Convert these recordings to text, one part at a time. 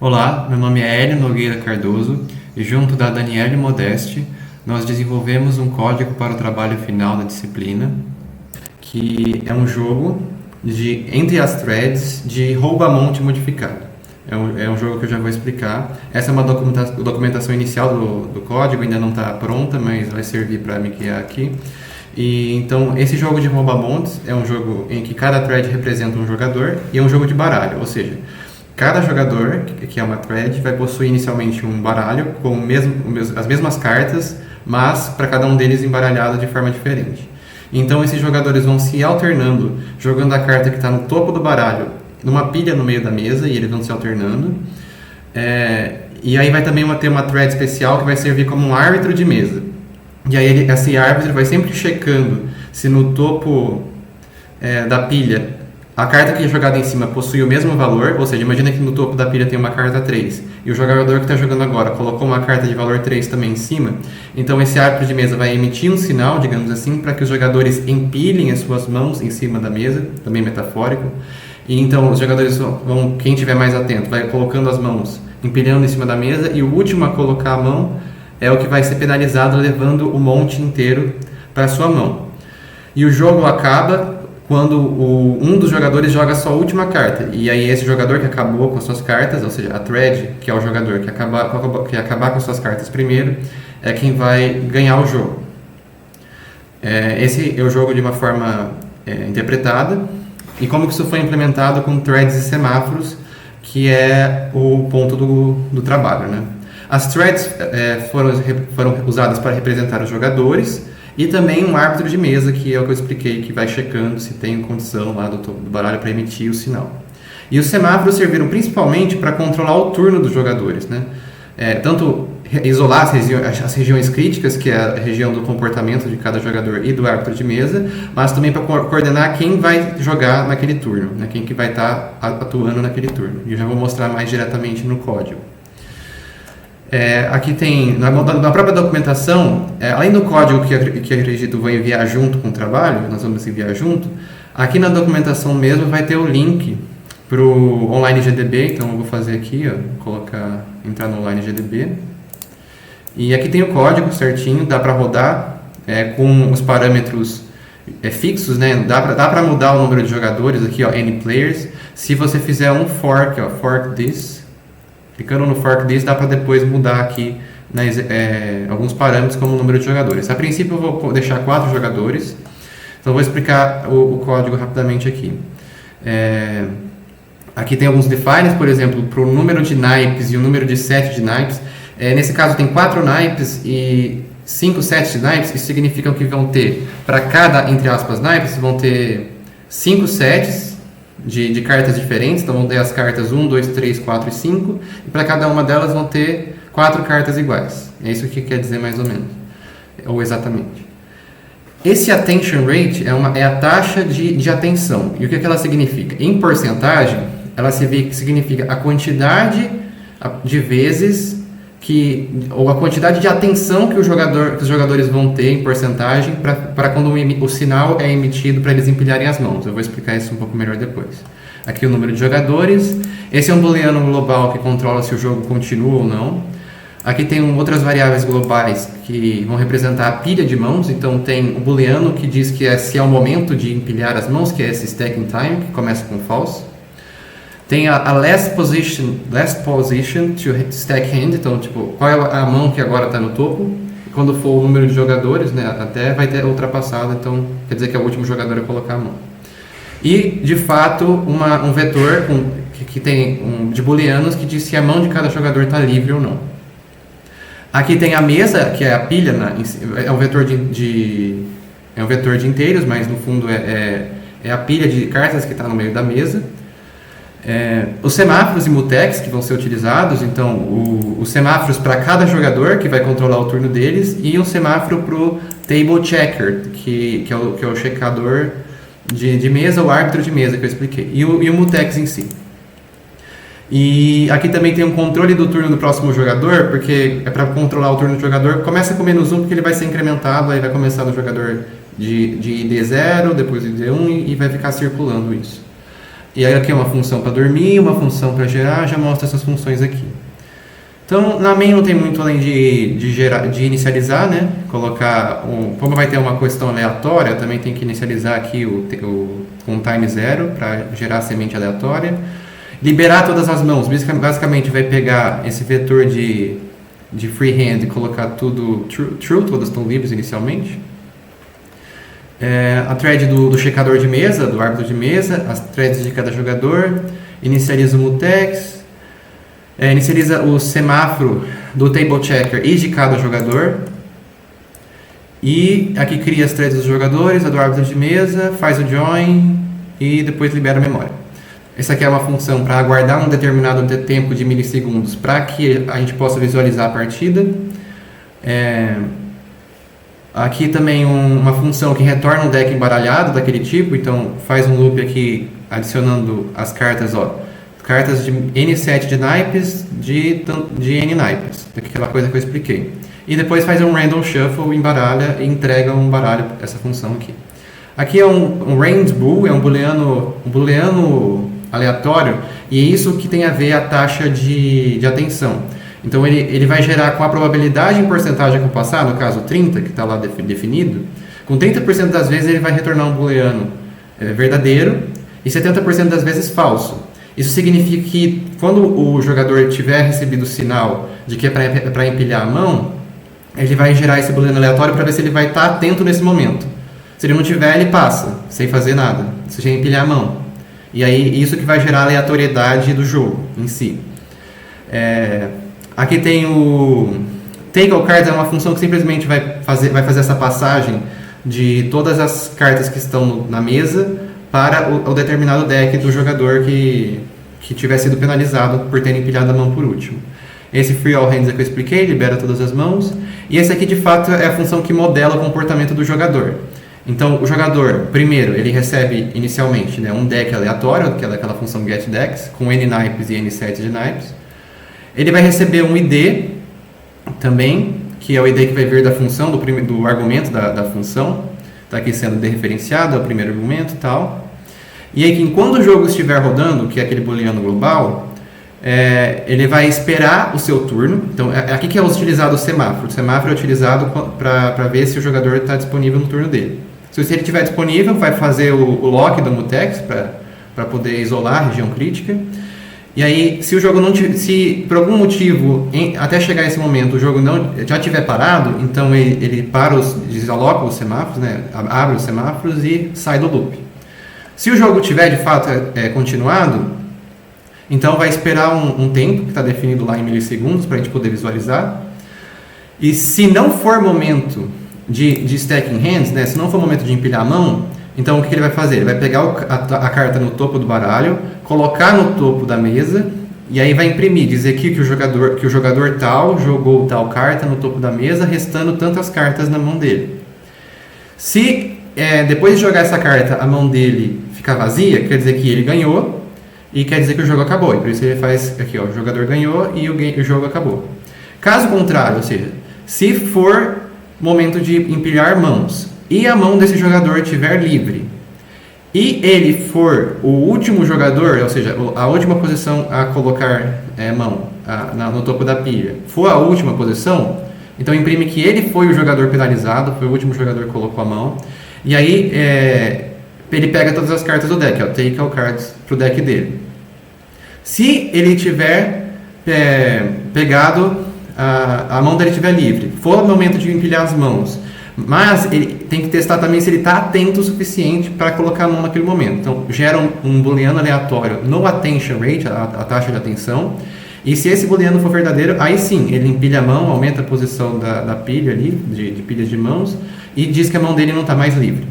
Olá, meu nome é Hélio Nogueira Cardoso e junto da Daniele Modeste nós desenvolvemos um código para o trabalho final da disciplina, que é um jogo entre as threads de rouba-monte modificado. É um jogo que eu já vou explicar. Essa é uma documentação inicial do código, ainda não está pronta, mas vai servir para me guiar aqui. E então, esse jogo de rouba-montes é um jogo em que cada thread representa um jogador e é um jogo de baralho, ou seja, cada jogador, que é uma thread, vai possuir inicialmente um baralho com as mesmas cartas, mas para cada um deles embaralhado de forma diferente. Então esses jogadores vão se alternando, jogando a carta que está no topo do baralho numa pilha no meio da mesa, e eles vão se alternando. E aí vai também ter uma thread especial que vai servir como um árbitro de mesa. E aí esse árbitro vai sempre checando se no topo da pilha a carta que é jogada em cima possui o mesmo valor, ou seja, imagina que no topo da pilha tem uma carta 3 e o jogador que está jogando agora colocou uma carta de valor 3 também em cima, então esse árbitro de mesa vai emitir um sinal, digamos assim, para que os jogadores empilhem as suas mãos em cima da mesa, também metafórico, e então os jogadores quem estiver mais atento, vai colocando as mãos, empilhando em cima da mesa, e o último a colocar a mão é o que vai ser penalizado, levando o monte inteiro para a sua mão. E o jogo acaba quando um dos jogadores joga a sua última carta. E aí esse jogador que acabou com as suas cartas, ou seja, a thread, que é o jogador que acabar com as suas cartas primeiro, é quem vai ganhar o jogo. Esse é o jogo de uma forma interpretada. E como que isso foi implementado com threads e semáforos, que é o ponto do trabalho, né? As threads foram usadas para representar os jogadores, e também um árbitro de mesa, que é o que eu expliquei, que vai checando se tem condição lá do topo do baralho para emitir o sinal. E os semáforos serviram principalmente para controlar o turno dos jogadores, né? Tanto isolar as regiões críticas, que é a região do comportamento de cada jogador e do árbitro de mesa, mas também para coordenar quem vai jogar naquele turno, né? Quem que vai estar atuando naquele turno. E eu já vou mostrar mais diretamente no código. Aqui tem, na própria documentação, além do código que eu acredito vou enviar junto com o trabalho, nós vamos enviar junto, aqui na documentação mesmo vai ter o link para o Online GDB, então eu vou fazer aqui, entrar no Online GDB, e aqui tem o código certinho, dá para rodar com os parâmetros fixos, né? Dá para mudar o número de jogadores aqui, any players, se você fizer um fork, fork this. Clicando no fork this, dá para depois mudar aqui alguns parâmetros como o número de jogadores. A princípio eu vou deixar 4 jogadores, então eu vou explicar o código rapidamente aqui. Aqui tem alguns defines, por exemplo, para o número de naipes e o número de set de naipes. Nesse caso tem 4 naipes e 5 sets de naipes, isso significa que vão ter, para cada, entre aspas, naipes, vão ter 5 sets de cartas diferentes, então vão ter as cartas 1, 2, 3, 4 e 5, e para cada uma delas vão ter 4 cartas iguais. É isso que quer dizer mais ou menos, ou exatamente. Esse attention rate é a taxa de atenção. E o que ela significa? Em porcentagem, ela significa a quantidade de vezes ou a quantidade de atenção que os jogadores vão ter em porcentagem para quando o sinal é emitido para eles empilharem as mãos. Eu vou explicar isso um pouco melhor depois. Aqui o número de jogadores. Esse é um booleano global que controla se o jogo continua ou não. Aqui tem outras variáveis globais que vão representar a pilha de mãos. Então tem o booleano que diz que se é o momento de empilhar as mãos, que é esse stacking time, que começa com false. Tem a last position to stack hand, então tipo, qual é a mão que agora está no topo. Quando for o número de jogadores, né, até vai ter ultrapassado, então quer dizer que é o último jogador a colocar a mão. E, de fato, um vetor que tem de booleanos que diz se a mão de cada jogador está livre ou não. Aqui tem a mesa, que é a pilha, é um vetor de inteiros, mas no fundo é a pilha de cartas que está no meio da mesa. Os semáforos e mutex que vão ser utilizados, então os semáforos para cada jogador que vai controlar o turno deles, e um semáforo para o table checker, que é o checador de mesa, o árbitro de mesa que eu expliquei, e o mutex em si. E aqui também tem um controle do turno do próximo jogador, porque é para controlar o turno do jogador. Começa com -1 porque ele vai ser incrementado, aí vai começar no jogador de ID0, depois ID1 e vai ficar circulando isso. E aí aqui é uma função para dormir, uma função para gerar, já mostra essas funções aqui. Então, na main não tem muito além de inicializar, né? Colocar, como vai ter uma questão aleatória, também tem que inicializar aqui com time 0 para gerar a semente aleatória. Liberar todas as mãos, basicamente vai pegar esse vetor de freehand e colocar tudo true, todas estão livres inicialmente. A thread do checador de mesa, do árbitro de mesa, as threads de cada jogador, inicializa o mutex, inicializa o semáforo do table checker e de cada jogador, e aqui cria as threads dos jogadores, a do árbitro de mesa, faz o join e depois libera a memória. Essa aqui é uma função para aguardar um determinado tempo de milissegundos para que a gente possa visualizar a partida. Aqui também uma função que retorna um deck embaralhado daquele tipo, então faz um loop aqui adicionando as cartas, cartas de N7 de naipes de N naipes, aquela coisa que eu expliquei. E depois faz um random shuffle, embaralha e entrega um baralho, essa função aqui. Aqui é um range bool, é um booleano aleatório, e é isso que tem a ver a taxa de atenção. Então ele vai gerar com a probabilidade em porcentagem que eu passar, no caso 30, que está lá definido, com 30% das vezes ele vai retornar um booleano verdadeiro e 70% das vezes falso. Isso significa que quando o jogador tiver recebido o sinal de que é para empilhar a mão, ele vai gerar esse booleano aleatório para ver se ele vai estar atento nesse momento. Se ele não tiver, ele passa, sem fazer nada, sem empilhar a mão. E aí isso que vai gerar a aleatoriedade do jogo em si. Aqui tem o Take All Cards, é uma função que simplesmente vai fazer essa passagem de todas as cartas que estão na mesa para o determinado deck do jogador que tiver sido penalizado por ter empilhado a mão por último. Esse Free All Hands é que eu expliquei, libera todas as mãos. E esse aqui de fato é a função que modela o comportamento do jogador. Então o jogador, primeiro, ele recebe inicialmente, né, um deck aleatório, que é aquela função getDecks, com N naipes e N7 de naipes. Ele vai receber um ID também, que é o ID que vai vir da função, do argumento da função. Está aqui sendo dereferenciado, é o primeiro argumento e tal. E aí, enquanto o jogo estiver rodando, que é aquele booleano global, ele vai esperar o seu turno. Então, aqui que é utilizado o semáforo. O semáforo é utilizado para ver se o jogador está disponível no turno dele. Se ele estiver disponível, vai fazer o lock do mutex para poder isolar a região crítica. E aí, se o jogo não se por algum motivo, até chegar esse momento, o jogo não já tiver parado, então ele desaloca os semáforos, né, abre os semáforos e sai do loop. Se o jogo tiver de fato continuado, então vai esperar um tempo que está definido lá em milissegundos para a gente poder visualizar. E se não for momento de stacking hands, né, se não for momento de empilhar a mão, então o que ele vai fazer? Ele vai pegar a carta no topo do baralho, colocar no topo da mesa e aí vai imprimir, dizer que o jogador tal jogou tal carta no topo da mesa, restando tantas cartas na mão dele. Se depois de jogar essa carta a mão dele ficar vazia, quer dizer que ele ganhou e quer dizer que o jogo acabou. E por isso ele faz aqui, o jogador ganhou e o jogo acabou. Caso contrário, ou seja, se for momento de empilhar mãos e a mão desse jogador estiver livre e ele for o último jogador, ou seja, a última posição a colocar mão no topo da pilha, for a última posição, então imprime que ele foi o jogador penalizado, foi o último jogador que colocou a mão, e aí ele pega todas as cartas do deck, take all cards pro deck dele. Se ele tiver pegado, a mão dele estiver livre, for o momento de empilhar as mãos, mas ele tem que testar também se ele está atento o suficiente para colocar a mão naquele momento. Então, gera um booleano aleatório no attention rate, a taxa de atenção. E se esse booleano for verdadeiro, aí sim, ele empilha a mão, aumenta a posição da pilha ali, de pilhas de mãos, e diz que a mão dele não está mais livre.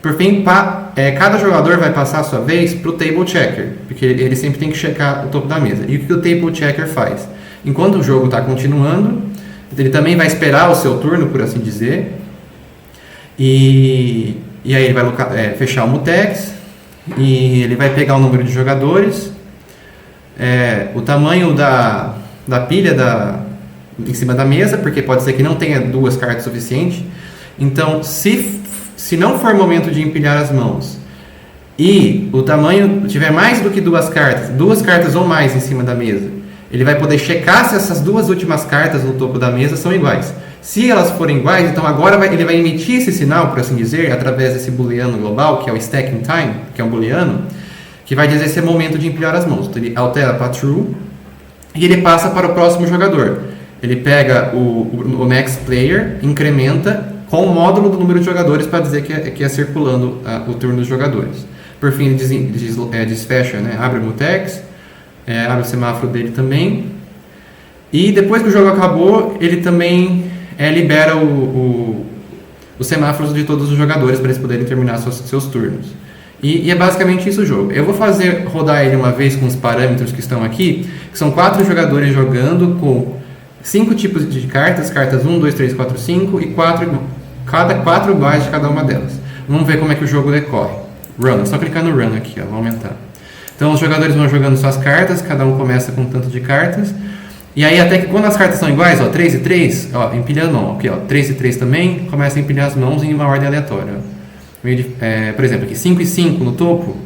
Por fim, cada jogador vai passar a sua vez para o table checker, porque ele sempre tem que checar o topo da mesa. E o que o table checker faz? Enquanto o jogo está continuando, ele também vai esperar o seu turno, por assim dizer, e aí ele vai fechar o mutex, e ele vai pegar o número de jogadores, o tamanho da pilha em cima da mesa, porque pode ser que não tenha duas cartas suficientes. Então, se não for momento de empilhar as mãos e o tamanho tiver mais do que duas cartas ou mais em cima da mesa, ele vai poder checar se essas duas últimas cartas no topo da mesa são iguais. Se elas forem iguais, então agora ele vai emitir esse sinal, por assim dizer, através desse booleano global, que é o stacking time, que é um booleano, que vai dizer se é momento de empilhar as mãos. Então ele altera para true e ele passa para o próximo jogador. Ele pega o next player, incrementa com o módulo do número de jogadores para dizer que é circulando o turno dos jogadores. Por fim, ele desfecha, né? Abre o mutex, abre o semáforo dele também. E depois que o jogo acabou, ele também libera os semáforos de todos os jogadores para eles poderem terminar seus turnos. E é basicamente isso o jogo. Eu vou rodar ele uma vez com os parâmetros que estão aqui, que são 4 jogadores jogando com 5 tipos de cartas, cartas 1, 2, 3, 4, 5 e 4 iguais de cada uma delas. Vamos ver como é que o jogo decorre. Run, é só clicar no Run aqui, ó, vou aumentar. Então os jogadores vão jogando suas cartas, cada um começa com um tanto de cartas. E aí até que quando as cartas são iguais, ó, 3 e 3, ó, empilha a mão. Aqui, ó, 3 e 3 também, começa a empilhar as mãos em uma ordem aleatória. Por exemplo, aqui 5 e 5 no topo,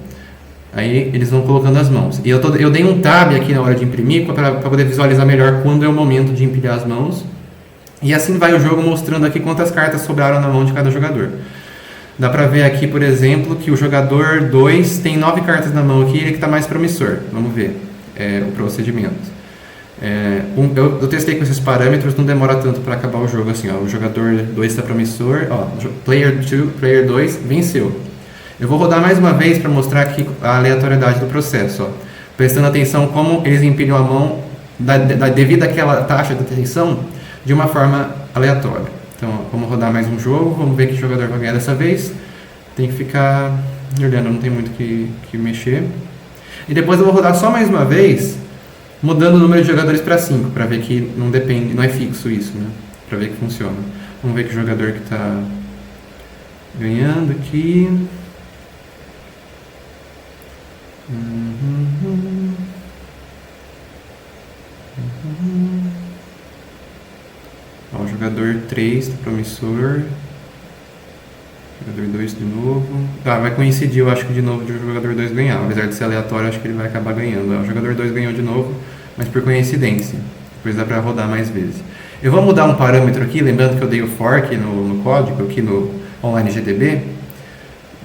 aí eles vão colocando as mãos. E eu dei um tab aqui na hora de imprimir para poder visualizar melhor quando é o momento de empilhar as mãos. E assim vai o jogo mostrando aqui quantas cartas sobraram na mão de cada jogador. Dá pra ver aqui, por exemplo, que o jogador 2 tem 9 cartas na mão aqui, ele que está mais promissor. Vamos ver o procedimento. Eu testei com esses parâmetros, não demora tanto para acabar o jogo assim, ó. O jogador 2 está promissor, ó, player 2 venceu. Eu vou rodar mais uma vez para mostrar aqui a aleatoriedade do processo, ó. Prestando atenção como eles empilham a mão devido àquela taxa de tensão de uma forma aleatória. Então, ó, vamos rodar mais um jogo, vamos ver que jogador vai ganhar dessa vez. Tem que ficar olhando, não tem muito que mexer. E depois eu vou rodar só mais uma vez, mudando o número de jogadores para 5, para ver que não depende, não é fixo isso, né? Para ver que funciona. Vamos ver que jogador que está ganhando aqui. Ó, o jogador 3 está promissor. Jogador 2 de novo. Vai coincidir, eu acho que de novo de o jogador 2 ganhar. Apesar de ser aleatório, acho que ele vai acabar ganhando. O jogador 2 ganhou de novo, mas por coincidência. Depois dá para rodar mais vezes. Eu vou mudar um parâmetro aqui, lembrando que eu dei o fork no código, aqui no online GDB,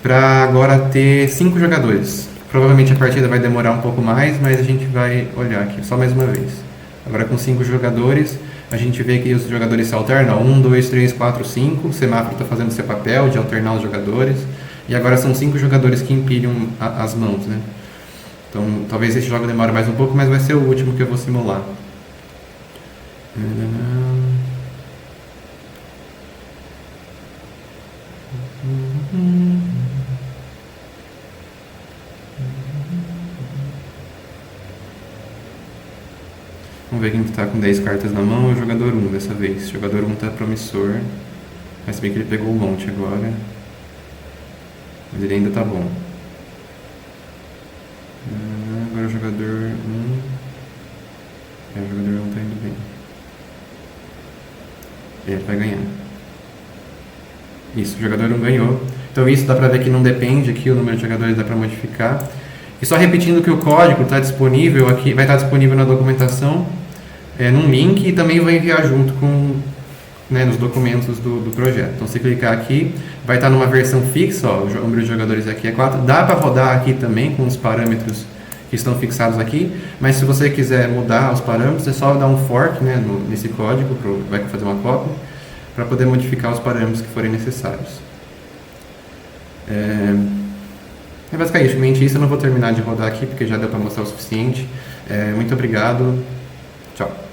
para agora ter 5 jogadores. Provavelmente a partida vai demorar um pouco mais, mas a gente vai olhar aqui, só mais uma vez. Agora com 5 jogadores, a gente vê que os jogadores se alternam, 1, 2, 3, 4, 5, o semáforo está fazendo seu papel de alternar os jogadores, e agora são 5 jogadores que empilham as mãos, né? Então, talvez esse jogo demore mais um pouco, mas vai ser o último que eu vou simular. Vamos ver quem está com 10 cartas na mão. É o jogador 1 dessa vez. O jogador 1 está promissor. Mas bem que ele pegou um monte agora. Mas ele ainda está bom. Agora o jogador 1. O jogador 1 está indo bem. Ele vai ganhar. Isso, o jogador 1 ganhou. Então isso dá para ver que não depende aqui, o número de jogadores dá para modificar. E só repetindo que o código está disponível aqui, vai estar disponível na documentação, num link, e também vou enviar junto com, nos documentos do projeto. Então, se clicar aqui, vai estar numa versão fixa, ó, o número de jogadores aqui é 4. Dá para rodar aqui também com os parâmetros que estão fixados aqui, mas se você quiser mudar os parâmetros, é só dar um fork nesse código, vai fazer uma cópia, para poder modificar os parâmetros que forem necessários. É basicamente isso. Eu não vou terminar de rodar aqui porque já deu para mostrar o suficiente. Muito obrigado. Tchau.